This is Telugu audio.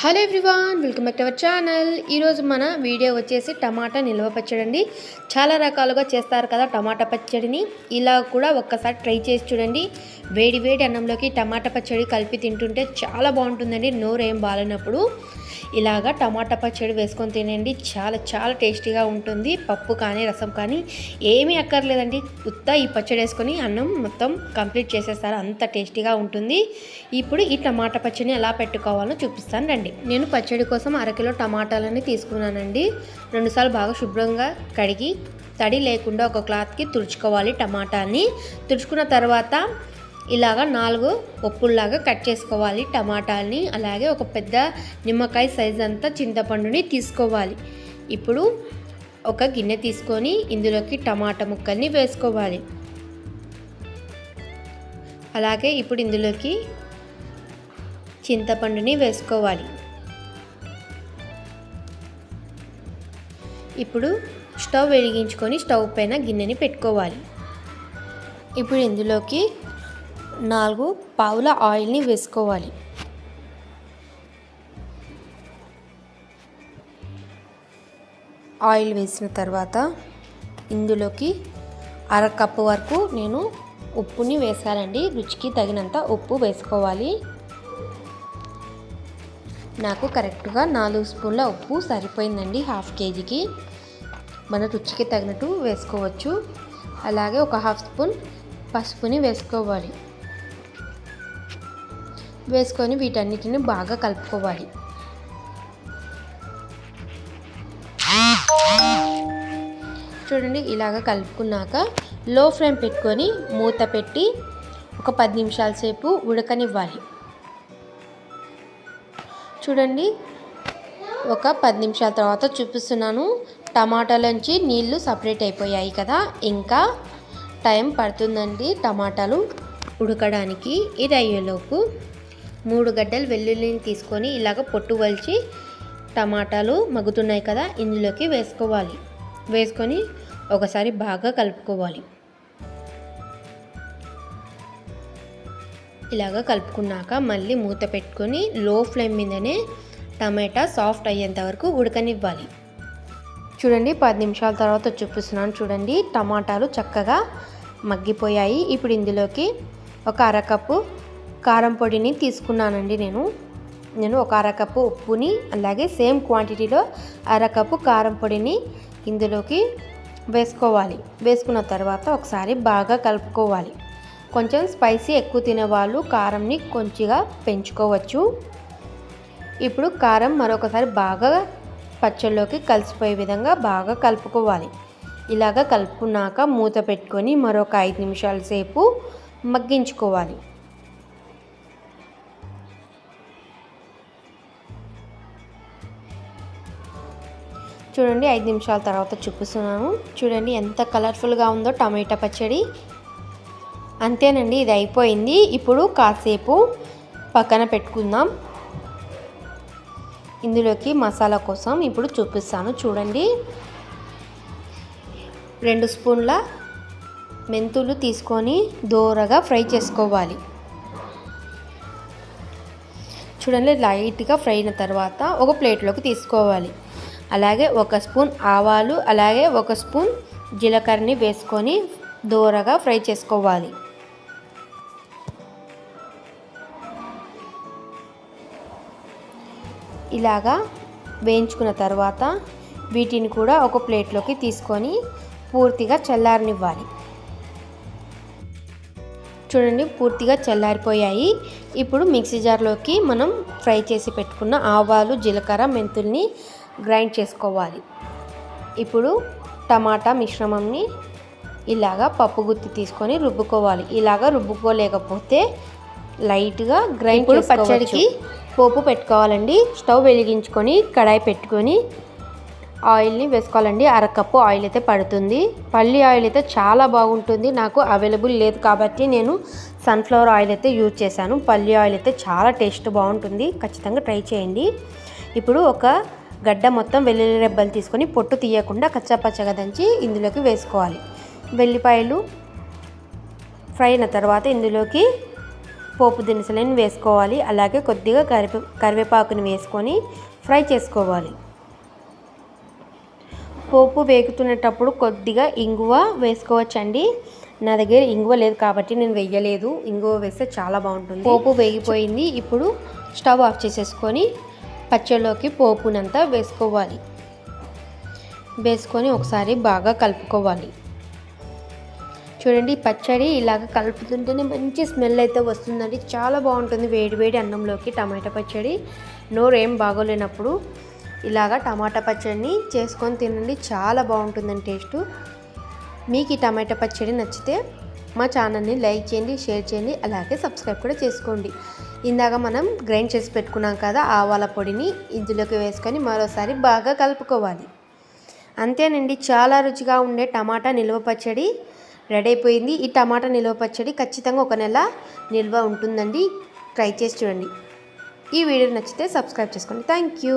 Hello everyone, welcome back to our channel. ఈరోజు మన వీడియో వచ్చేసి టమాటా నిల్వ పచ్చడి అండి. చాలా రకాలుగా చేస్తారు కదా టమాటా పచ్చడిని. ఇలా కూడా ఒక్కసారి ట్రై చేసి చూడండి. వేడి వేడి అన్నంలోకి టమాటా పచ్చడి కలిపి తింటుంటే చాలా బాగుంటుందండి. నోరు ఏం బాగాలేనప్పుడు ఇలాగా టమాటా పచ్చడి వేసుకొని తినండి. చాలా చాలా టేస్టీగా ఉంటుంది. పప్పు కానీ రసం కానీ ఏమీ అక్కర్లేదండి. ఉత్త ఈ పచ్చడి వేసుకొని అన్నం మొత్తం కంప్లీట్ చేసేస్తారు. అంత టేస్టీగా ఉంటుంది. ఇప్పుడు ఈ టమాటా పచ్చడిని ఎలా పెట్టుకోవాలో చూపిస్తాను రండి. నేను పచ్చడి కోసం అరకిలో టమాటాలని తీసుకున్నానండి. 2 సార్లు బాగా శుభ్రంగా కడిగి తడి లేకుండా ఒక క్లాత్కి తుడుచుకోవాలి. టమాటాని తుడుచుకున్న తర్వాత ఇలాగా 4 పప్పుల్లాగా కట్ చేసుకోవాలి టమాటాలని. అలాగే ఒక పెద్ద నిమ్మకాయ సైజ్ అంతా చింతపండుని తీసుకోవాలి. ఇప్పుడు ఒక గిన్నె తీసుకొని ఇందులోకి టమాటా ముక్కల్ని వేసుకోవాలి. అలాగే ఇప్పుడు ఇందులోకి చింతపండుని వేసుకోవాలి. ఇప్పుడు స్టవ్ వెలిగించుకొని స్టవ్ పైన గిన్నెని పెట్టుకోవాలి. ఇప్పుడు ఇందులోకి 4 పావుల ఆయిల్ని వేసుకోవాలి. ఆయిల్ వేసిన తర్వాత ఇందులోకి 1/2 కప్పు వరకు నేను ఉప్పుని వేసానండి. రుచికి తగినంత ఉప్పు వేసుకోవాలి. నాకు కరెక్ట్గా 4 స్పూన్ల ఉప్పు సరిపోయిందండి. 1/2 కేజీకి మన రుచికి తగినట్టు వేసుకోవచ్చు. అలాగే ఒక 1/2 స్పూన్ పసుపుని వేసుకోవాలి. వేసుకొని వీటన్నిటిని బాగా కలుపుకోవాలి. చూడండి, ఇలాగ కలుపుకున్నాక లో ఫ్లేమ్ పెట్టుకొని మూత పెట్టి ఒక 10 నిమిషాల సేపు ఉడకనివ్వాలి. చూడండి, ఒక 10 నిమిషాల తర్వాత చూపిస్తున్నాను. టమాటాలోంచి నీళ్లు సపరేట్ అయిపోయాయి కదా. ఇంకా టైం పడుతుందండి టమాటాలు ఉడకడానికి. ఇది అయ్యేలోపు 3 గడ్డలు వెల్లుల్లిని తీసుకొని ఇలాగ పొట్టు వలిచి టమాటాలు మగ్గుతున్నాయి కదా ఇందులోకి వేసుకోవాలి. వేసుకొని ఒకసారి బాగా కలుపుకోవాలి. ఇలాగ కలుపుకున్నాక మళ్ళీ మూత పెట్టుకొని లో ఫ్లేమ్ మీదనే టమాటా సాఫ్ట్ అయ్యేంత వరకు ఉడకనివ్వాలి. చూడండి, 10 నిమిషాల తర్వాత చూపిస్తున్నాను. చూడండి, టమాటాలు చక్కగా మగ్గిపోయాయి. ఇప్పుడు ఇందులోకి ఒక 1/2 కప్పు కారం పొడిని తీసుకున్నానండి. నేను ఒక 1/2 కప్పు ఉప్పుని అలాగే సేమ్ క్వాంటిటీలో 1/2 కప్పు కారం పొడిని ఇందులోకి వేసుకోవాలి. వేసుకున్న తర్వాత ఒకసారి బాగా కలుపుకోవాలి. కొంచెం స్పైసీ ఎక్కువ తినేవాళ్ళు కారంని కొంచెంగా పెంచుకోవచ్చు. ఇప్పుడు కారం మరొకసారి బాగా పచ్చళ్ళలోకి కలిసిపోయే విధంగా బాగా కలుపుకోవాలి. ఇలాగ కలుపుకున్నాక మూత పెట్టుకొని మరొక 5 నిమిషాల సేపు మగ్గించుకోవాలి. చూడండి, 5 నిమిషాల తర్వాత చూపిస్తున్నాను. చూడండి ఎంత కలర్ఫుల్గా ఉందో టమాటా పచ్చడి. అంతేనండి, ఇది అయిపోయింది. ఇప్పుడు కాసేపు పక్కన పెట్టుకుందాం. ఇందులోకి మసాలా కోసం ఇప్పుడు చూపిస్తాను. చూడండి, 2 స్పూన్ల మెంతులు తీసుకొని దోరగా ఫ్రై చేసుకోవాలి. చూడండి, లైట్గా ఫ్రై అయిన తర్వాత ఒక ప్లేట్లోకి తీసుకోవాలి. అలాగే 1 స్పూన్ ఆవాలు అలాగే 1 స్పూన్ జీలకర్రని వేసుకొని దోరగా ఫ్రై చేసుకోవాలి. ఇలాగా వేయించుకున్న తర్వాత వీటిని కూడా ఒక ప్లేట్లోకి తీసుకొని పూర్తిగా చల్లారనివ్వాలి. చూడండి, పూర్తిగా చల్లారిపోయాయి. ఇప్పుడు మిక్సీ జార్లోకి మనం ఫ్రై చేసి పెట్టుకున్న ఆవాలు జీలకర్ర మెంతుల్ని గ్రైండ్ చేసుకోవాలి. ఇప్పుడు టమాటా మిశ్రమంని ఇలాగా పప్పు గుత్తి తీసుకొని రుబ్బుకోవాలి. ఇలాగా రుబ్బుకోలేకపోతే లైట్గా గ్రైండ్ చేసుకోవచ్చు. పచ్చడికి పోపు పెట్టుకోవాలండి. స్టవ్ వెలిగించుకొని కడాయి పెట్టుకొని ఆయిల్ని వేసుకోవాలండి. 1/2 కప్పు ఆయిల్ అయితే పడుతుంది. పల్లి ఆయిల్ అయితే చాలా బాగుంటుంది. నాకు అవైలబుల్ లేదు కాబట్టి నేను సన్ఫ్లవర్ ఆయిల్ అయితే యూజ్ చేశాను. పల్లి ఆయిల్ అయితే చాలా టేస్ట్ బాగుంటుంది. ఖచ్చితంగా ట్రై చేయండి. ఇప్పుడు ఒక గడ్డ మొత్తం వెల్లుల్లి రెబ్బలు తీసుకొని పొట్టు తీయకుండా కచ్చాపచ్చగా దంచి ఇందులోకి వేసుకోవాలి. వెల్లిపాయలు ఫ్రై అయిన తర్వాత ఇందులోకి పోపు దినుసులను వేసుకోవాలి. అలాగే కొద్దిగా కరివేపాకుని వేసుకొని ఫ్రై చేసుకోవాలి. పోపు వేగుతున్నప్పుడు కొద్దిగా ఇంగువ వేసుకోవచ్చండి. నా దగ్గర ఇంగువ లేదు కాబట్టి నేను వేయలేదు. ఇంగువ వేస్తే చాలా బాగుంటుంది. పోపు వేగిపోయింది. ఇప్పుడు స్టవ్ ఆఫ్ చేసేసుకొని పచ్చడిలోకి పోపునంతా వేసుకోవాలి. వేసుకొని ఒకసారి బాగా కలుపుకోవాలి. చూడండి, పచ్చడి ఇలాగ కలుపుతుంటేనే మంచి స్మెల్ అయితే వస్తుందండి. చాలా బాగుంటుంది వేడి వేడి అన్నంలోకి టమాటా పచ్చడి. నోరు ఏం బాగోలేనప్పుడు ఇలాగ టమాటా పచ్చడిని చేసుకొని తినండి. చాలా బాగుంటుందండి టేస్టు. మీకు ఈ టమాటా పచ్చడి నచ్చితే మా ఛానల్ని లైక్ చేయండి, షేర్ చేయండి, అలాగే సబ్స్క్రైబ్ కూడా చేసుకోండి. ఇందాక మనం గ్రైండ్ చేసి పెట్టుకున్నాం కదా ఆవాల పొడిని ఇందులోకి వేసుకొని మరోసారి బాగా కలుపుకోవాలి. అంతేనండి, చాలా రుచిగా ఉండే టమాటా నిల్వ పచ్చడి రెడీ అయిపోయింది. ఈ టమాటా నిల్వ పచ్చడి ఖచ్చితంగా 1 నెల నిల్వ ఉంటుందండి. ట్రై చేసి చూడండి. ఈ వీడియో నచ్చితే సబ్స్క్రైబ్ చేసుకోండి. Thank you.